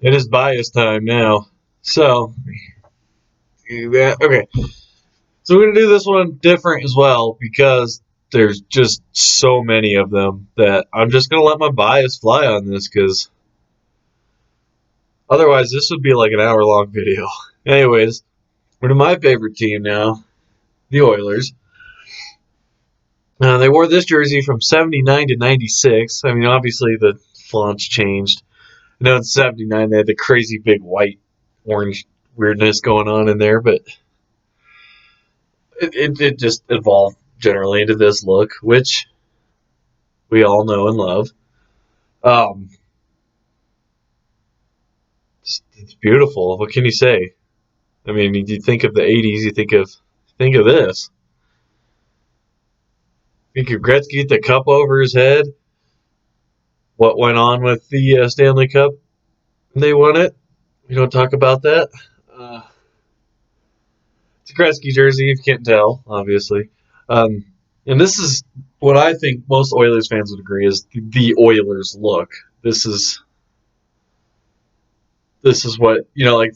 It is bias time now. So, yeah, okay. So we're going to do this one different as well because there's just so many of them that I'm just going to let my bias fly on this because otherwise this would be like an hour-long video. Anyways, we're to my favorite team now, the Oilers. They wore this jersey from 79 to 96. I mean, obviously the fonts changed. I know in 79 they had the crazy big white orange weirdness going on in there, but it just evolved generally into this look, which we all know and love. Um, it's beautiful. What can you say? I mean, you think of the 80s, you think of this. Think of Gretzky with the cup over his head. What went on with the Stanley Cup? They won it. We don't talk about that. Uh, it's a Gretzky jersey, if you can't tell, obviously. Um, and this is what I think most Oilers fans would agree is the Oilers look. This is what like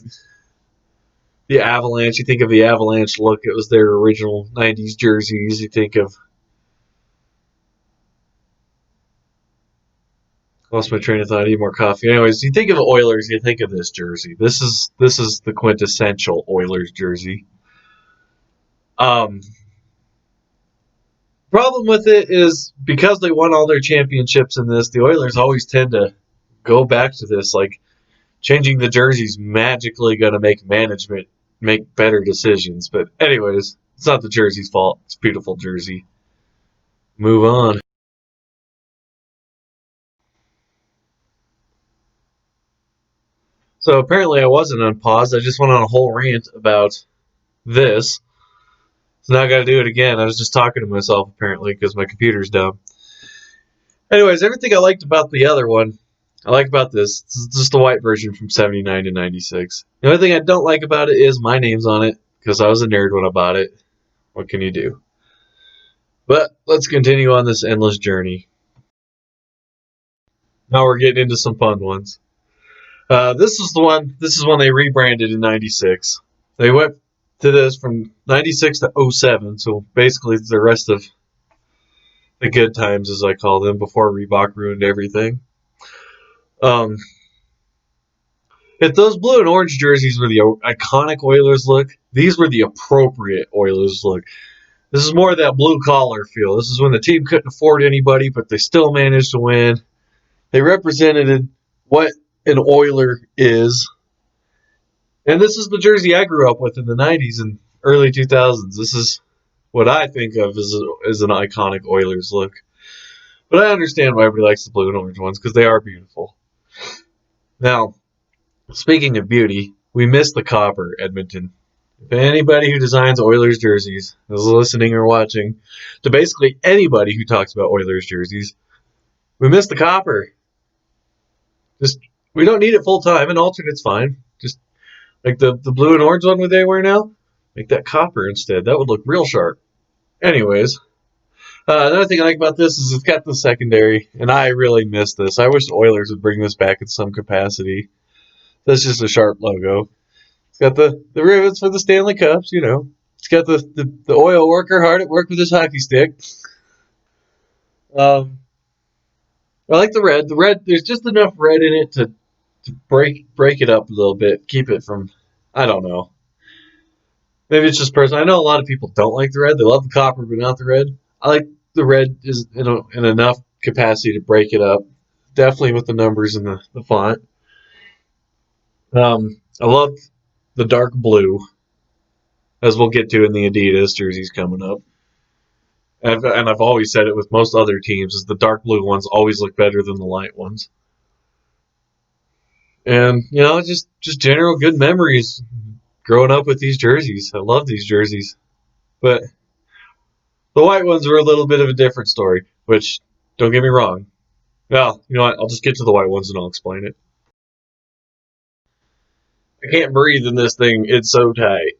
the Avalanche. You think of the Avalanche look; it was their original '90s jerseys. You think of lost my train of thought. I need more coffee. Anyways, you think of the Oilers, you think of this jersey. This is the quintessential Oilers jersey. Um, Problem with it is because they won all their championships in this, the Oilers always tend to go back to this. Like changing the jerseys magically going to make management make better decisions. But anyways, it's not the jersey's fault. It's a beautiful jersey. Move on. So apparently I wasn't unpaused. I just went on a whole rant about this. So now I got to do it again. I was just talking to myself apparently because my computer's dumb. Anyways, everything I liked about the other one, I like about this. This is just the white version from 79 to 96. The only thing I don't like about it is my name's on it because I was a nerd when I bought it. What can you do? But let's continue on this endless journey. Now we're getting into some fun ones. This is the one. This is when they rebranded in '96. They went to this from '96 to '07. So basically, the rest of the good times, as I call them, before Reebok ruined everything. Um, if those blue and orange jerseys were the iconic Oilers look, these were the appropriate Oilers look. This is more of that blue collar feel. This is when the team couldn't afford anybody, but they still managed to win. They represented what an Oiler is. And this is the jersey I grew up with in the 90s and early 2000s. This is what I think of as an iconic Oilers look. But I understand why everybody likes the blue and orange ones because they are beautiful. Now, speaking of beauty, we miss the copper, Edmonton. If anybody who designs Oilers jerseys is listening or watching, to basically anybody who talks about Oilers jerseys, we miss the copper. Just we don't need it full time. An alternate's fine. Just like the blue and orange one they wear now, make that copper instead. That would look real sharp. Anyways, another thing I like about this is it's got the secondary, and I really miss this. I wish the Oilers would bring this back in some capacity. That's just a sharp logo. It's got the rivets for the Stanley Cups, you know. It's got the oil worker hard at work with his hockey stick. Um, I like the red. The red, there's just enough red in it to break it up a little bit, keep it from, I don't know. Maybe it's just personal. I know a lot of people don't like the red. They love the copper, but not the red. I like the red is in enough capacity to break it up. Definitely with the numbers and the font. I love the dark blue, as we'll get to in the Adidas jerseys coming up. And I've always said it with most other teams is the dark blue ones always look better than the light ones. And just general good memories growing up with these jerseys. I love these jerseys, but the white ones are a little bit of a different story. Which don't get me wrong. Well, you know what? I'll just get to the white ones and I'll explain it. I can't breathe in this thing. It's so tight.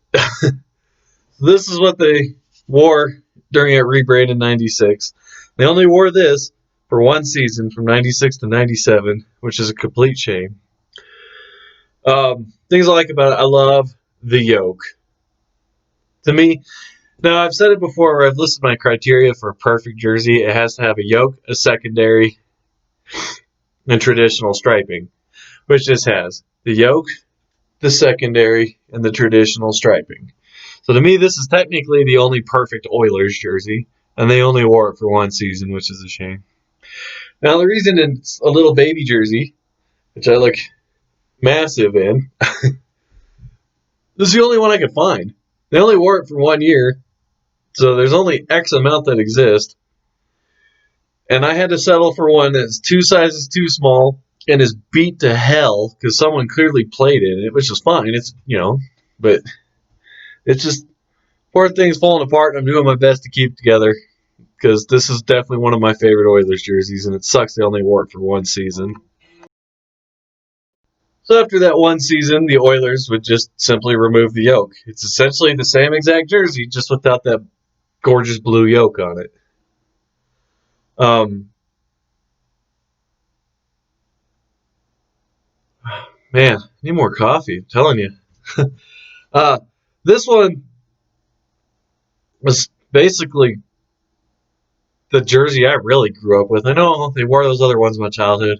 This is what they wore during a rebrand in '96. They only wore this for one season from '96 to '97, which is a complete shame. Things I like about it, I love the yoke. To me, now I've said it before where I've listed my criteria for a perfect jersey. It has to have a yoke, a secondary, and traditional striping, which this has the yoke, the secondary, and the traditional striping. So to me, this is technically the only perfect Oilers jersey, and they only wore it for one season, which is a shame. Now, the reason it's a little baby jersey, which I look massive in, this is the only one I could find. They only wore it for 1 year, so there's only X amount that exist. And I had to settle for one that's 2 sizes too small and is beat to hell because someone clearly played in it, which is fine. It's, but it's just poor things falling apart, and I'm doing my best to keep together because this is definitely one of my favorite Oilers jerseys, and it sucks they only wore it for one season. So after that one season, the Oilers would just simply remove the yoke. It's essentially the same exact jersey, just without that gorgeous blue yoke on it. Um, Man, I need more coffee. I'm telling you. uh, this one was basically the jersey I really grew up with. I know they wore those other ones in my childhood,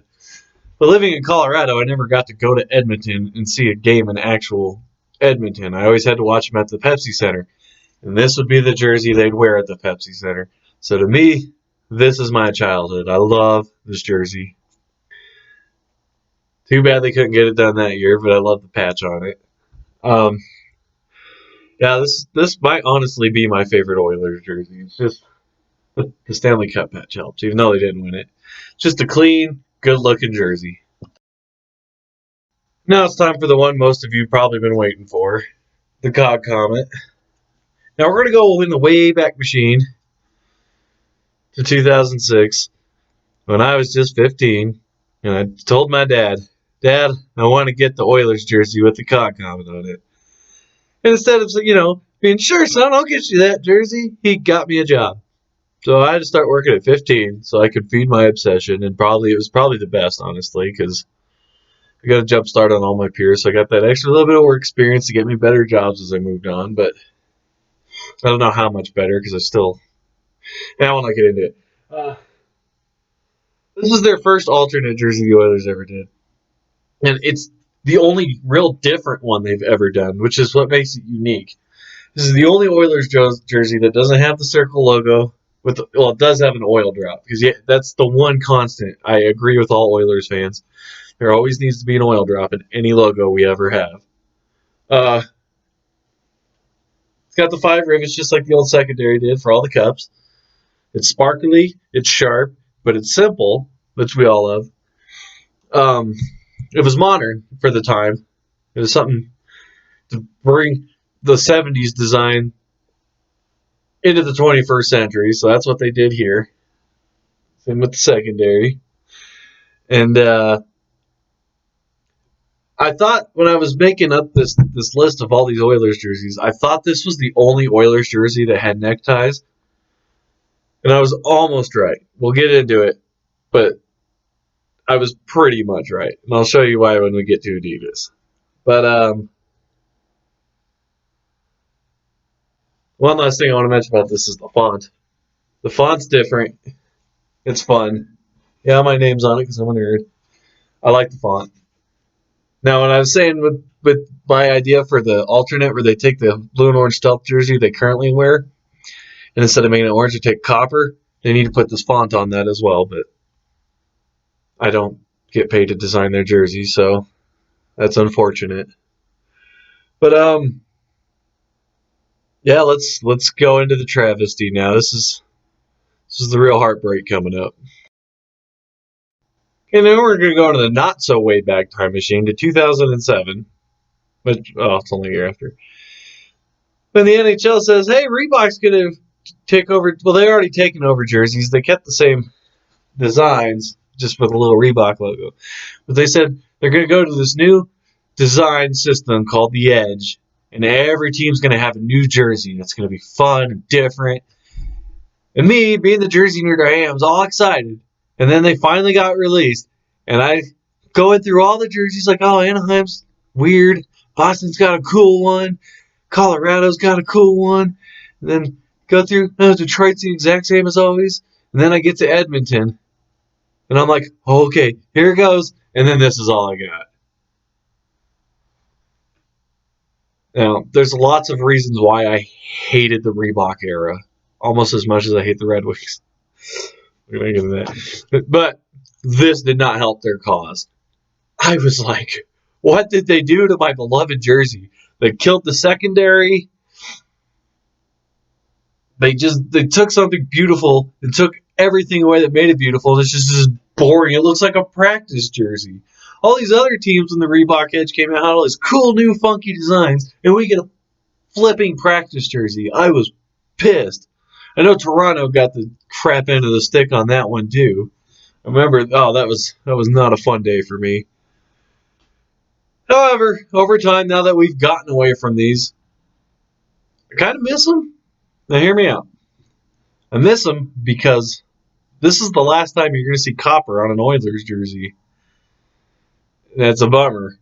but living in Colorado, I never got to go to Edmonton and see a game in actual Edmonton. I always had to watch them at the Pepsi Center, and this would be the jersey they'd wear at the Pepsi Center. So to me, this is my childhood. I love this jersey. Too bad they couldn't get it done that year, but I love the patch on it. Um, yeah, this might honestly be my favorite Oilers jersey. It's just the Stanley Cup patch helps, even though they didn't win it. Just a clean, good-looking jersey. Now it's time for the one most of you probably been waiting for, the God Comet. Now we're going to go in the way back machine to 2006 when I was just 15, and I told my dad, Dad, I want to get the Oilers jersey with the God Comet on it. And instead of, being, sure, son, I'll get you that jersey, he got me a job. So I had to start working at 15 so I could feed my obsession, and it was probably the best, honestly, because I got a jump start on all my peers, so I got that extra little bit of work experience to get me better jobs as I moved on, but I don't know how much better because I want to get into it. Uh, this was their first alternate jersey the Oilers ever did, and it's the only real different one they've ever done, which is what makes it unique. This is the only Oilers jersey that doesn't have the circle logo. It does have an oil drop because that's the one constant. I agree with all Oilers fans. There always needs to be an oil drop in any logo we ever have. Uh, it's got the 5 rivets just like the old secondary did for all the cups. It's sparkly, it's sharp, but it's simple, which we all love. Um, it was modern for the time. It was something to bring the 70s design into the 21st century, so that's what they did here. Same with the secondary. And I thought when I was making up this list of all these Oilers jerseys, I thought this was the only Oilers jersey that had neckties, and I was almost right. We'll get into it, but I was pretty much right, and I'll show you why when we get to Adidas. But one last thing I want to mention about this is the font. The font's different. It's fun. Yeah, my name's on it because I'm a nerd. I like the font. Now, when I was saying with my idea for the alternate where they take the blue and orange stealth jersey they currently wear, and instead of making it orange, they take copper, they need to put this font on that as well, but I don't get paid to design their jersey, so that's unfortunate. But yeah, let's go into the travesty now. This is the real heartbreak coming up. And then we're going to go into the not so way back time machine to 2007, which it's only a year after. When the NHL says, "Hey, Reebok's going to take over." Well, they already taken over jerseys. They kept the same designs, just with a little Reebok logo. But they said they're going to go to this new design system called the Edge, and every team's going to have a new jersey. It's going to be fun and different. And me, being the jersey nerd I am, was all excited. And then they finally got released, and I going through all the jerseys like, oh, Anaheim's weird. Boston's got a cool one. Colorado's got a cool one. And then go through, Detroit's the exact same as always. And then I get to Edmonton. And I'm like, oh, okay, here it goes. And then this is all I got. Now, there's lots of reasons why I hated the Reebok era. Almost as much as I hate the Red Wings. We're going to get into that. But this did not help their cause. I was like, what did they do to my beloved jersey? They killed the secondary. They took something beautiful and took everything away that made it beautiful. It's just boring. It looks like a practice jersey. All these other teams in the Reebok Edge came out, all these cool new funky designs, and we get a flipping practice jersey. I was pissed. I know Toronto got the crap end of the stick on that one too. I remember, that was not a fun day for me. However, over time, now that we've gotten away from these, I kind of miss them. Now, hear me out. I miss them because this is the last time you're going to see copper on an Oilers jersey. That's a bummer.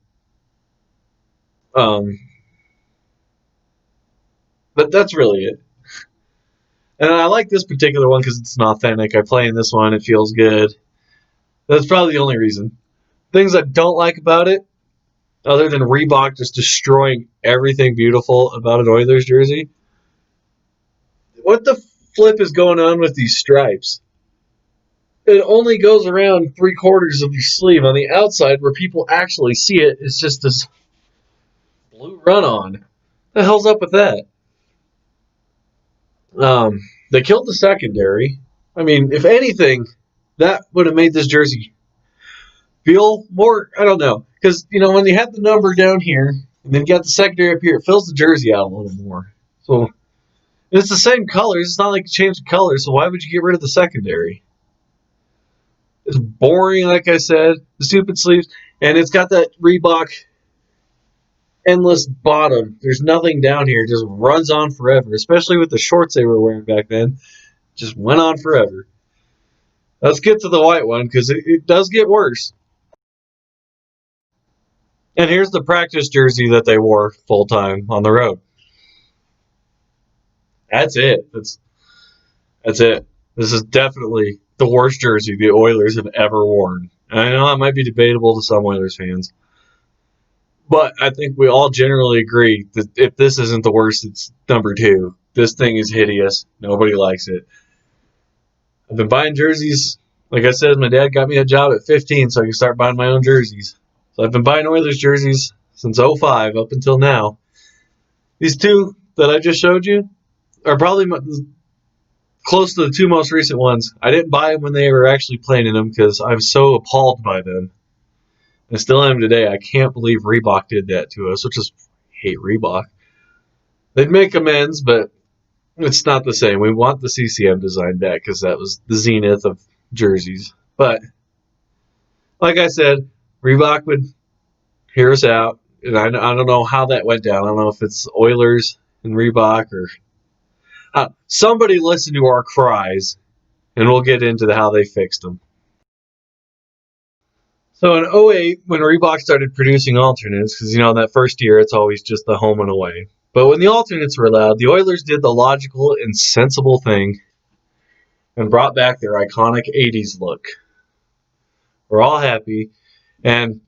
But that's really it. And I like this particular one because it's an authentic. I play in this one. It feels good. That's probably the only reason. Things I don't like about it, other than Reebok just destroying everything beautiful about an Oilers jersey. What the flip is going on with these stripes? It only goes around 3/4 of your sleeve. On the outside, where people actually see it, it's just this blue run-on. The hell's up with that? They killed the secondary. I mean, if anything, that would have made this jersey feel more, I don't know. Because, when you have the number down here, and then you got the secondary up here, it fills the jersey out a little more. So, it's the same colors. It's not like you change the colors, so why would you get rid of the secondary? It's boring, like I said. The stupid sleeves. And it's got that Reebok endless bottom. There's nothing down here. It just runs on forever. Especially with the shorts they were wearing back then. Just went on forever. Let's get to the white one, because it does get worse. And here's the practice jersey that they wore full time on the road. That's it. That's it. This is definitely the worst jersey the Oilers have ever worn. And I know that might be debatable to some Oilers fans. But I think we all generally agree that if this isn't the worst, it's number 2. This thing is hideous. Nobody likes it. I've been buying jerseys. Like I said, my dad got me a job at 15 so I could start buying my own jerseys. So I've been buying Oilers jerseys since 05 up until now. These two that I just showed you are probably close to the 2 most recent ones. I didn't buy them when they were actually playing in them because I was so appalled by them. I still am today. I can't believe Reebok did that to us, which is, I hate Reebok. They'd make amends, but it's not the same. We want the CCM design back because that was the zenith of jerseys. But, like I said, Reebok would hear us out. And I don't know how that went down. I don't know if it's Oilers and Reebok or somebody listen to our cries, and we'll get into how they fixed them. So in 08, when Reebok started producing alternates, because, that first year it's always just the home and away. But when the alternates were allowed, the Oilers did the logical and sensible thing and brought back their iconic 80s look. We're all happy, and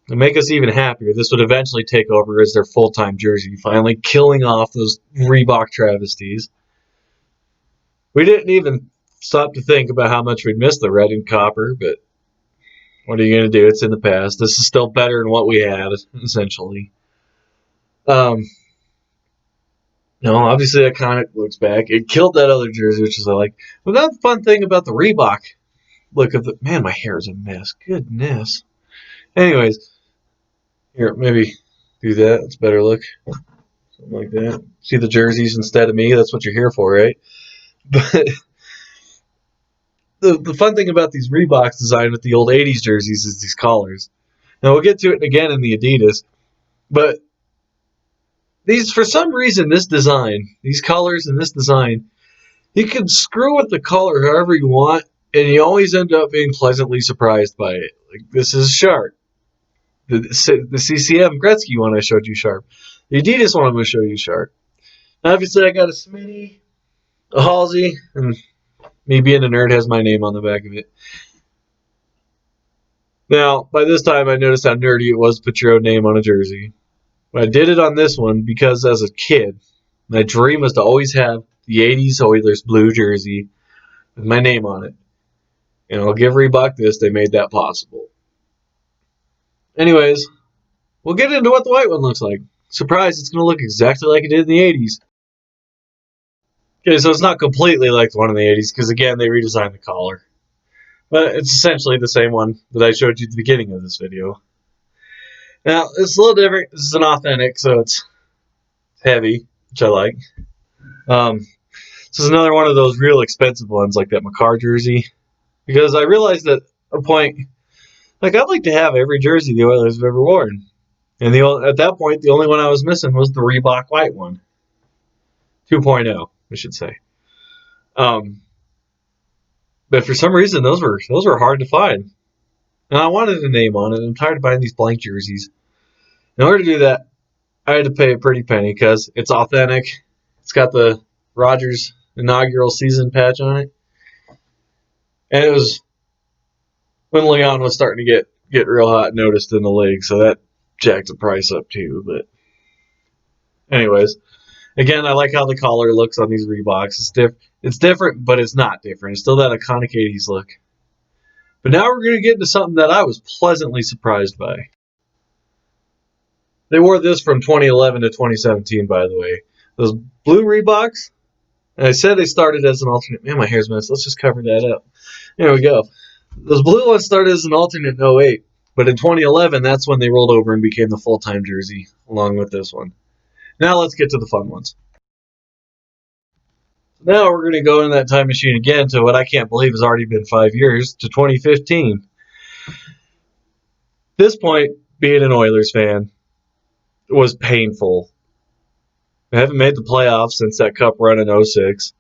to make us even happier, this would eventually take over as their full-time jersey, finally killing off those Reebok travesties. We didn't even stop to think about how much we'd miss the red and copper, but what are you going to do? It's in the past. This is still better than what we had, essentially. Obviously iconic looks back. It killed that other jersey, which is I like. But that's the fun thing about the Reebok look of the... Man, my hair is a mess. Goodness. Anyways, here, maybe do that. It's a better look. Something like that. See the jerseys instead of me? That's what you're here for, right? But the fun thing about these Reeboks designed with the old 80s jerseys is these collars. Now, we'll get to it again in the Adidas, but these, for some reason, this design, these colors and this design, you can screw with the color however you want, and you always end up being pleasantly surprised by it. Like, this is sharp. the CCM Gretzky one I showed you sharp. The Adidas one I'm going to show you sharp. Obviously, I got a Smitty, a Halsey, and me being a nerd has my name on the back of it. Now, by this time, I noticed how nerdy it was to put your own name on a jersey. But I did it on this one because as a kid, my dream was to always have the 80s Oilers blue jersey with my name on it. And I'll give Reebok this, they made that possible. Anyways, we'll get into what the white one looks like. Surprise, it's going to look exactly like it did in the 80s. Okay, so it's not completely like the one in the 80s because, again, they redesigned the collar. But it's essentially the same one that I showed you at the beginning of this video. Now, it's a little different. This is an authentic, so it's heavy, which I like. This is another one of those real expensive ones, like that McCarr jersey. Because I realized at a point, like, I'd like to have every jersey the Oilers have ever worn. And at that point, the only one I was missing was the Reebok white one. 2.0, I should say. But for some reason, those were hard to find. And I wanted a name on it. I'm tired of buying these blank jerseys. In order to do that, I had to pay a pretty penny because it's authentic. It's got the Rogers inaugural season patch on it. And it was when Leon was starting to get real hot noticed in the league, so that jacked the price up too. But anyways, again, I like how the collar looks on these Reeboks. It's different, but it's not different. It's still that iconic 80s look. But now we're going to get into something that I was pleasantly surprised by. They wore this from 2011 to 2017, by the way. Those blue Reeboks, and I said they started as an alternate. Man, my hair's messed. Let's just cover that up. There we go. Those blue ones started as an alternate in 08, but in 2011, that's when they rolled over and became the full-time jersey, along with this one. Now let's get to the fun ones. Now we're going to go in that time machine again to what I can't believe has already been 5 years, to 2015. At this point, being an Oilers fan was painful. We haven't made the playoffs since that cup run in 06.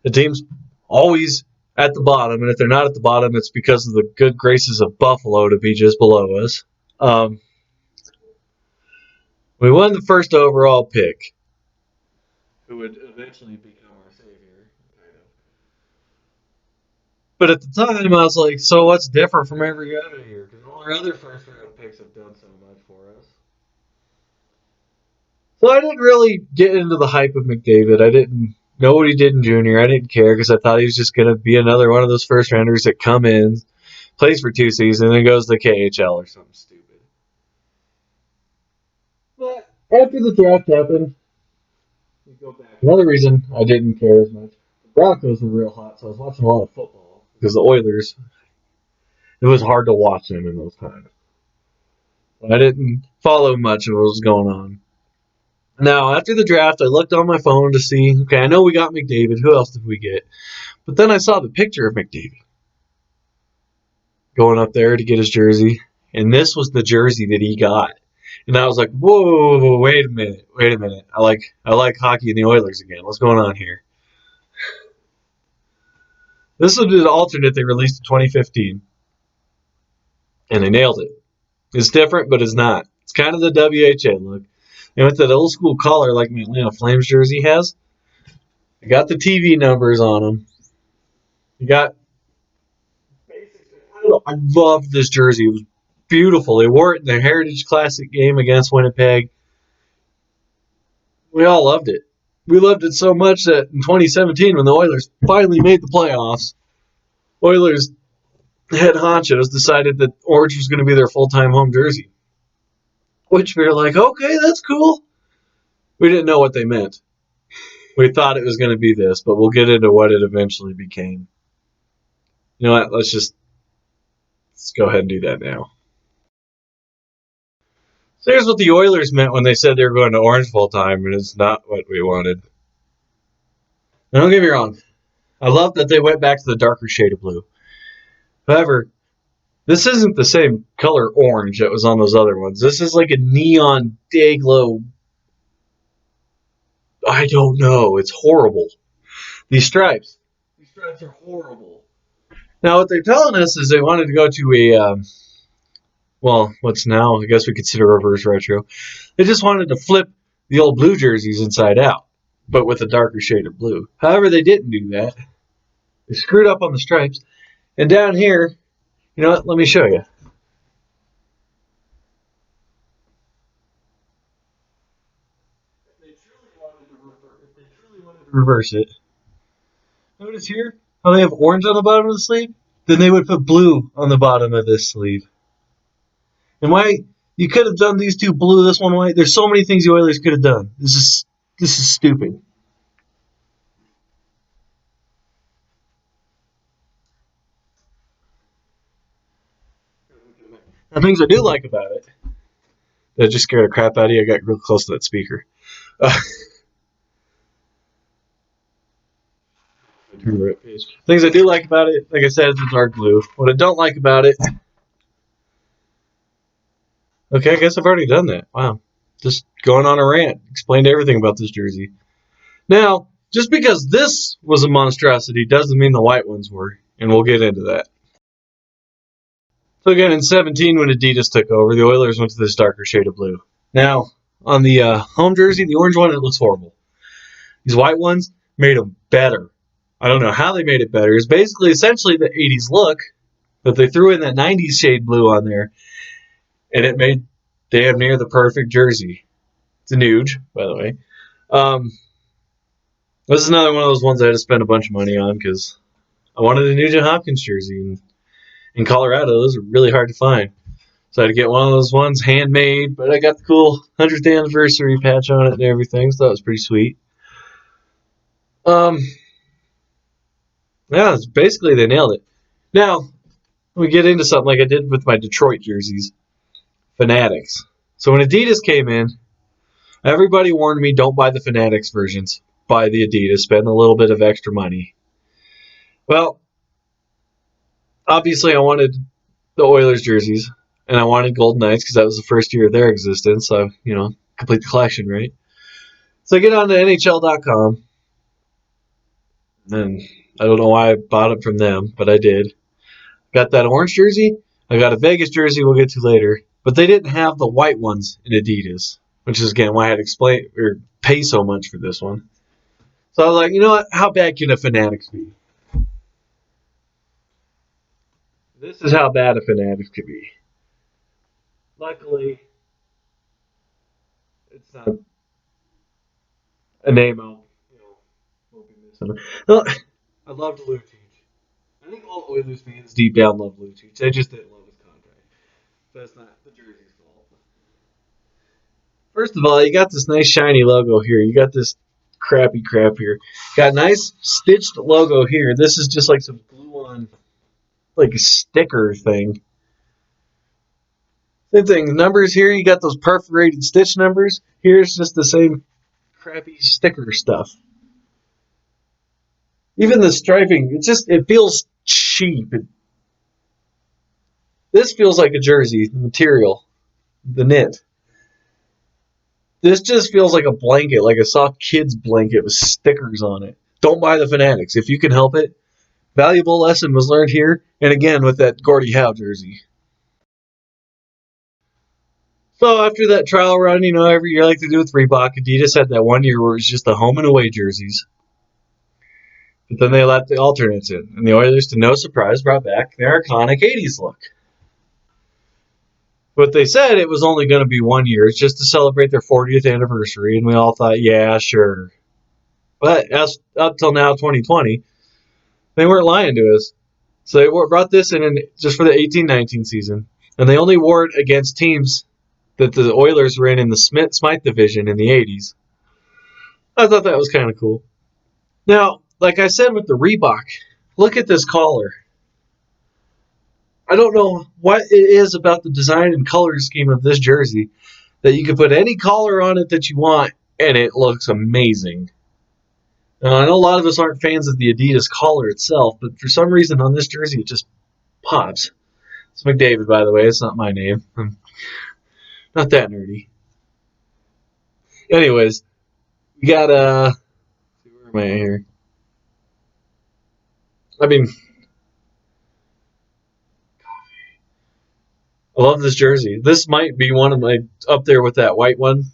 The team's always at the bottom, and if they're not at the bottom, it's because of the good graces of Buffalo to be just below us. We won the first overall pick, who would eventually become our savior. But at the time, I was like, so what's different from every other year? Because all our other first-round picks have done so much for us. So I didn't really get into the hype of McDavid. I didn't know what he did in junior. I didn't care because I thought he was just going to be another one of those first-rounders that come in, plays for 2 seasons, and goes to the KHL or something stupid. But after the draft happened, we go back. Another reason I didn't care as much. The Broncos were real hot, so I was watching a lot of football. Because the Oilers, it was hard to watch them in those times. I didn't follow much of what was going on. Now, after the draft, I looked on my phone to see, okay, I know we got McDavid. Who else did we get? But then I saw the picture of McDavid going up there to get his jersey. And this was the jersey that he got. And I was like, whoa, wait a minute. I like hockey and the Oilers again. What's going on here? This was the alternate they released in 2015. And they nailed it. It's different, but it's not. It's kind of the WHA look. And with that old school collar like my Atlanta Flames jersey has, you got the TV numbers on them. You got I loved this jersey. It was beautiful. They wore it in their Heritage Classic game against Winnipeg. We all loved it. We loved it so much that in 2017, when the Oilers finally made the playoffs, Oilers head honchos decided that orange was going to be their full-time home jersey. Which we were like, okay, that's cool. We didn't know what they meant. We thought it was going to be this, but we'll get into what it eventually became. You know what? Let's go ahead and do that now. So here's what the Oilers meant when they said they were going to orange full time, and it's not what we wanted. Now, don't get me wrong. I love that they went back to the darker shade of blue. However, this isn't the same color orange that was on those other ones. This is like a neon day glow. I don't know. It's horrible. These stripes are horrible. Now, what they're telling us is they wanted to go to well, what's now, I guess we consider reverse retro. They just wanted to flip the old blue jerseys inside out, but with a darker shade of blue. However, they didn't do that. They screwed up on the stripes. And down here, you know what? Let me show you. If they truly wanted to reverse it, notice here how they have orange on the bottom of the sleeve? Then they would put blue on the bottom of this sleeve. And why you could have done these two blue, this one white. There's so many things the Oilers could have done. This is stupid. The things I do like about it that just scared the crap out of you. I got real close to that speaker. Turn the right page. Things I do like about it, like I said, is the dark blue. What I don't like about it, okay, I guess I've already done that. Wow, just going on a rant, explained everything about this jersey. Now, just because this was a monstrosity doesn't mean the white ones were, and we'll get into that. So again, in 17, when Adidas took over, the Oilers went to this darker shade of blue. Now, on the home jersey, the orange one, it looks horrible. These white ones made them better. I don't know how they made it better. It's basically essentially the 80s look, but they threw in that 90s shade blue on there, and it made damn near the perfect jersey. It's a nude, by the way. Um, this is another one of those ones I had to spend a bunch of money on because I wanted a Nugent Hopkins jersey. And in Colorado, those are really hard to find. So I had to get one of those ones handmade, but I got the cool 100th anniversary patch on it and everything, so that was pretty sweet. Um, yeah, basically they nailed it. Now, we get into something like I did with my Detroit jerseys, Fanatics. So when Adidas came in, everybody warned me don't buy the Fanatics versions. Buy the Adidas, spend a little bit of extra money. Well, obviously I wanted the Oilers jerseys, and I wanted Golden Knights because that was the first year of their existence. So, complete the collection, right? So I get on to NHL.com, and I don't know why I bought it from them, but I did. Got that orange jersey. I got a Vegas jersey we'll get to later, but they didn't have the white ones in Adidas, which is again why I had to explain or pay so much for this one. So I was like, you know what? How bad can a Fanatics be? This is how bad a Fanatics could be. Luckily, it's not a name I'll, won't be missing. No, I loved Lucic. I think all Oilers fans deep down love Lucic. They just didn't love his contract. That's not the jersey's fault. First of all, you got this nice shiny logo here. You got this crappy crap here. Got nice stitched logo here. This is just like some glue on, like a sticker thing. Same thing. Numbers here, you got those perforated stitch numbers. Here's just the same crappy sticker stuff. Even the striping, it feels cheap. This feels like a jersey, the material, the knit. This just feels like a blanket, like a soft kid's blanket with stickers on it. Don't buy the Fanatics. If you can help it, valuable lesson was learned here, and again with that Gordie Howe jersey. So after that trial run, every year like they do with Reebok, Adidas had that one year where it was just the home and away jerseys. But then they let the alternates in, and the Oilers, to no surprise, brought back their iconic 80s look. But they said it was only going to be 1 year. It's just to celebrate their 40th anniversary, and we all thought, yeah, sure. But up till now, 2020, they weren't lying to us. So they brought this in just for the 18-19 season, and they only wore it against teams that the Oilers were in the Smythe division in the 80s. I thought that was kind of cool. Now, like I said with the Reebok, look at this collar. I don't know what it is about the design and color scheme of this jersey that you can put any collar on it that you want, and it looks amazing. Now, I know a lot of us aren't fans of the Adidas collar itself, but for some reason on this jersey it just pops. It's McDavid, by the way. It's not my name. I'm not that nerdy. Anyways, we got where am I here? I mean, I love this jersey. This might be one of my, up there with that white one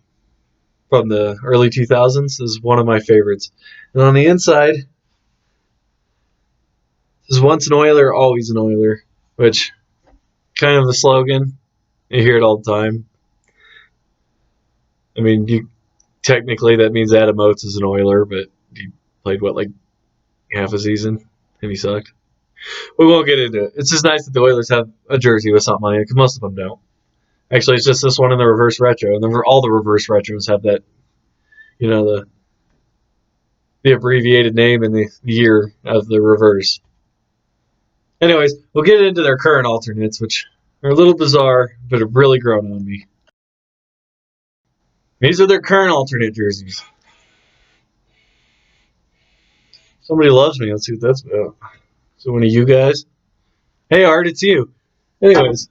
from the early 2000s. This is one of my favorites. And on the inside, this is once an Oiler, always an Oiler, which kind of the slogan. You hear it all the time. I mean, technically that means Adam Oates is an Oiler, but he played, what, like half a season? And he sucked. We won't get into it. It's just nice that the Oilers have a jersey with something on it, because most of them don't. Actually, it's just this one in the reverse retro, and all the reverse retros have that, the abbreviated name and the year of the reverse. Anyways, we'll get into their current alternates, which are a little bizarre, but have really grown on me. These are their current alternate jerseys. Somebody loves me. Let's see what that's about. So one of you guys. Hey, Art, it's you. Anyways,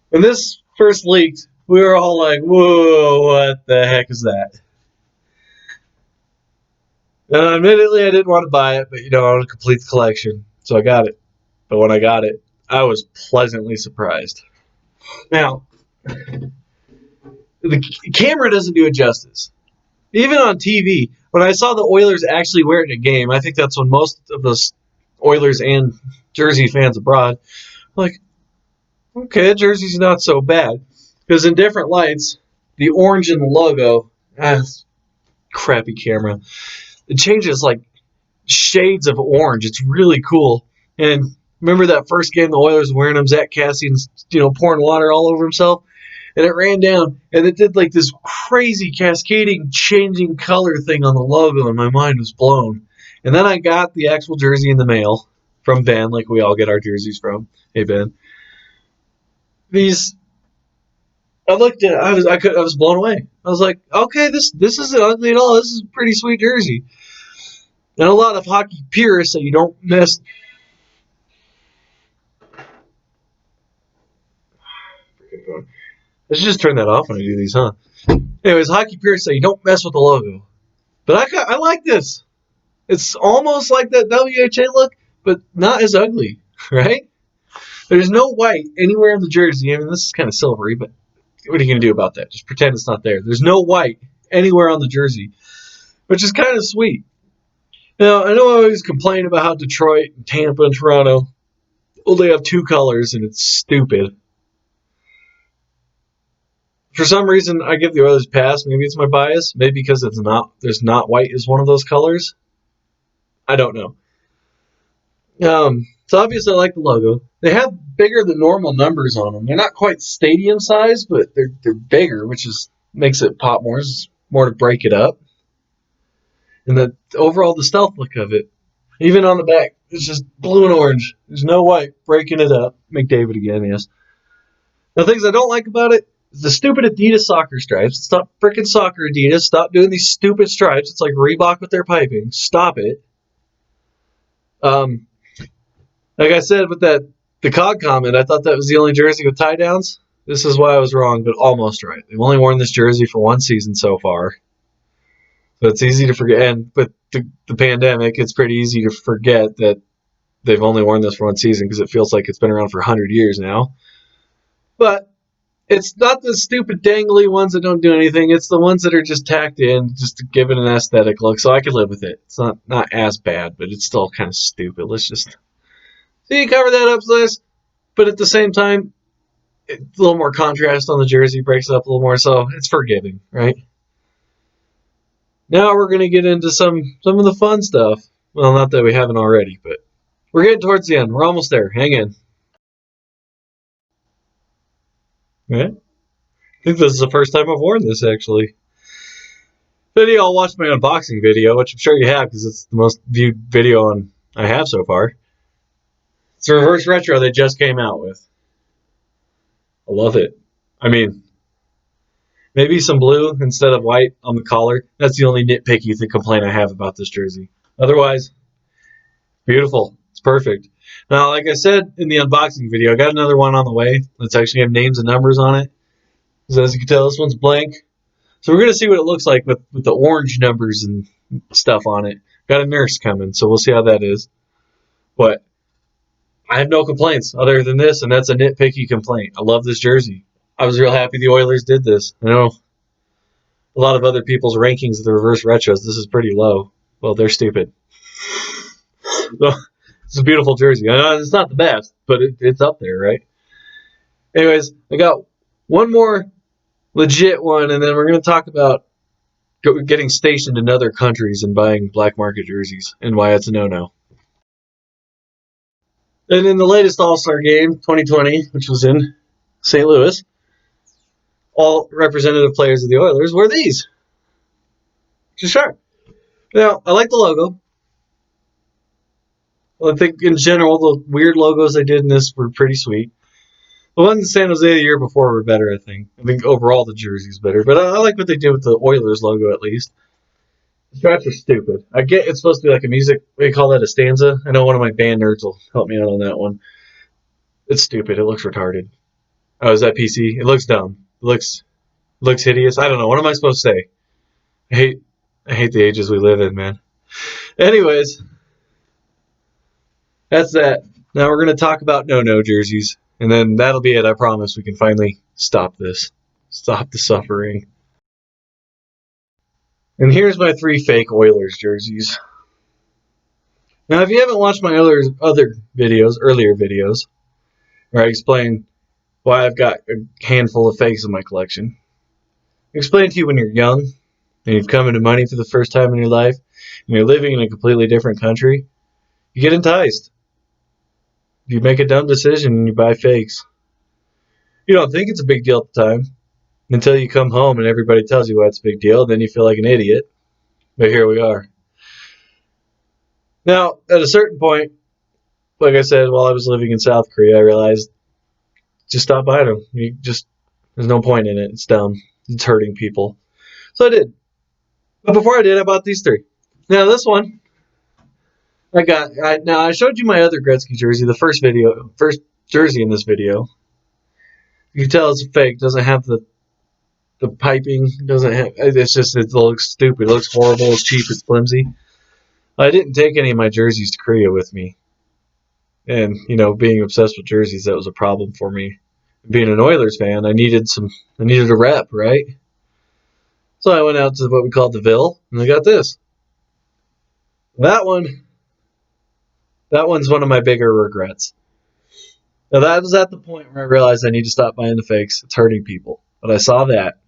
when this first leaked, we were all like, whoa, what the heck is that? Admittedly, I didn't want to buy it, but, I want to complete the collection, so I got it. But when I got it, I was pleasantly surprised. Now, the camera doesn't do it justice. Even on TV, when I saw the Oilers actually wear it in a game, I think that's when most of those Oilers and Jersey fans abroad were like, okay, Jersey's not so bad. Because in different lights, the orange in the logo, crappy camera, it changes like shades of orange. It's really cool. And remember that first game the Oilers were wearing them, Zach Cassian's, pouring water all over himself? And it ran down, and it did like this crazy cascading, changing color thing on the logo, and my mind was blown. And then I got the actual jersey in the mail from Ben, like we all get our jerseys from. Hey, Ben. I looked at it, I was blown away. I was like, okay, this isn't ugly at all. This is a pretty sweet jersey. And a lot of hockey purists that you don't miss. I should just turn that off when I do these, huh? Anyways, hockey purists say you don't mess with the logo. But I like this. It's almost like that WHA look, but not as ugly, right? There's no white anywhere on the jersey. I mean, this is kind of silvery, but what are you going to do about that? Just pretend it's not there. There's no white anywhere on the jersey, which is kind of sweet. Now, I know I always complain about how Detroit and Tampa and Toronto only have two colors, and it's stupid. For some reason, I give the Oilers a pass. Maybe it's my bias. Maybe because there's not white as one of those colors. I don't know. So obviously I like the logo. They have bigger than normal numbers on them. They're not quite stadium size, but they're bigger, which makes it pop more. It's more to break it up. And the stealth look of it. Even on the back, it's just blue and orange. There's no white. Breaking it up. McDavid again, yes. Now, things I don't like about it is the stupid Adidas soccer stripes. It's not freaking soccer, Adidas. Stop doing these stupid stripes. It's like Reebok with their piping. Stop it. Like I said with the COG comment, I thought that was the only jersey with tie downs. This is why I was wrong, but almost right. They've only worn this jersey for one season so far. So it's easy to forget. And with the pandemic, it's pretty easy to forget that they've only worn this for one season because it feels like it's been around for 100 years now. But it's not the stupid dangly ones that don't do anything. It's the ones that are just tacked in just to give it an aesthetic look. So I could live with it. It's not as bad, but it's still kind of stupid. Let's just... So you cover that up, Liz, but at the same time, a little more contrast on the jersey, breaks it up a little more, so it's forgiving, right? Now we're going to get into some of the fun stuff. Well, not that we haven't already, but we're getting towards the end. We're almost there. Hang in. Yeah. I think this is the first time I've worn this, actually. Video, I'll watch my unboxing video, which I'm sure you have because it's the most viewed video I have so far. It's a reverse retro they just came out with. I love it. I mean, maybe some blue instead of white on the collar. That's the only nitpicky complaint I have about this jersey. Otherwise, beautiful. It's perfect. Now, like I said in the unboxing video, I got another one on the way. Let's actually have names and numbers on it. So as you can tell, this one's blank. So we're going to see what it looks like with the orange numbers and stuff on it. Got a nurse coming, so we'll see how that is. But I have no complaints other than this, and that's a nitpicky complaint. I love this jersey. I was real happy the Oilers did this. I know a lot of other people's rankings of the reverse retros, this is pretty low. Well, they're stupid. So, it's a beautiful jersey. I know it's not the best, but it's up there, right? Anyways, I got one more legit one, and then we're going to talk about getting stationed in other countries and buying black market jerseys and why it's a no-no. And in the latest All-Star game, 2020, which was in St. Louis, all representative players of the Oilers were these. Which is sharp. Now, I like the logo. I think in general, the weird logos they did in this were pretty sweet. The ones in San Jose the year before were better, I think. I think overall the jersey's better, but I like what they did with the Oilers logo at least. The stripes are stupid. I get it's supposed to be like a music, what do you call that, a stanza? I know one of my band nerds will help me out on that one. It's stupid. It looks retarded. Oh, is that PC? It looks dumb. It looks hideous. I don't know. What am I supposed to say? I hate the ages we live in, man. Anyways, that's that. Now we're going to talk about no-no jerseys, and then that'll be it. I promise we can finally stop this. Stop the suffering. And here's my 3 fake Oilers jerseys. Now, if you haven't watched my other earlier videos, where I explain why I've got a handful of fakes in my collection, I explain to you when you're young, and you've come into money for the first time in your life, and you're living in a completely different country, you get enticed. You make a dumb decision and you buy fakes. You don't think it's a big deal at the time until you come home and everybody tells you why it's a big deal. Then you feel like an idiot. But here we are. Now, at a certain point, like I said, while I was living in South Korea, I realized just stop buying them. There's no point in it. It's dumb. It's hurting people. So I did. But before I did, I bought these 3. Now, this one, now I showed you my other Gretzky jersey, the first jersey in this video. You can tell it's fake. Doesn't have the piping. It looks stupid. It looks horrible. It's cheap. It's flimsy. I didn't take any of my jerseys to Korea with me, and being obsessed with jerseys, that was a problem for me. Being an Oilers fan, I needed a rep, right? So I went out to what we called the Ville, and I got this. That one's one of my bigger regrets. Now, that was at the point where I realized I need to stop buying the fakes. It's hurting people. But I saw that.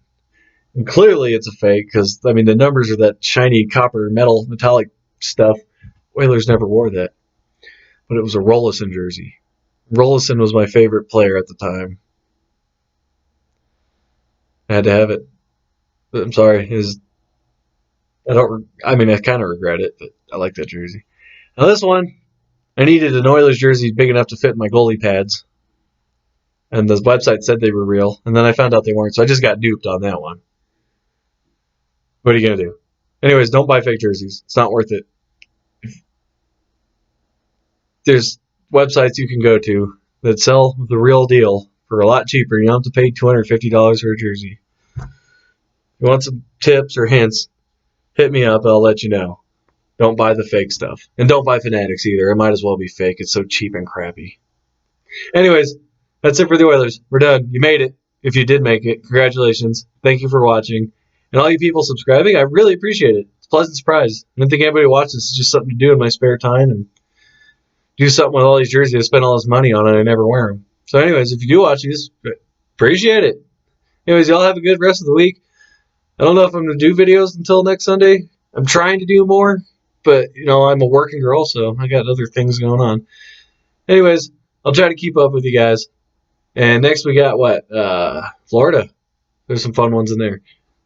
And clearly it's a fake because, the numbers are that shiny copper metallic stuff. Oilers never wore that. But it was a Rolison jersey. Rolison was my favorite player at the time. I had to have it. But I'm sorry. I kind of regret it, but I like that jersey. Now this one, I needed an Oilers jersey big enough to fit my goalie pads. And the website said they were real. And then I found out they weren't. So I just got duped on that one. What are you going to do? Anyways, don't buy fake jerseys. It's not worth it. There's websites you can go to that sell the real deal for a lot cheaper. You don't have to pay $250 for a jersey. If you want some tips or hints, hit me up. I'll let you know. Don't buy the fake stuff. And don't buy Fanatics either. It might as well be fake. It's so cheap and crappy. Anyways, that's it for the Oilers. We're done. You made it. If you did make it, congratulations. Thank you for watching. And all you people subscribing, I really appreciate it. It's a pleasant surprise. I didn't think anybody watched this. It's just something to do in my spare time and do something with all these jerseys I spend all this money on and I never wear them. So anyways, if you do watch these, appreciate it. Anyways, y'all have a good rest of the week. I don't know if I'm going to do videos until next Sunday. I'm trying to do more, but, I'm a working girl, so I got other things going on. Anyways, I'll try to keep up with you guys. And next we got Florida. There's some fun ones in there.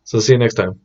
So see you next time.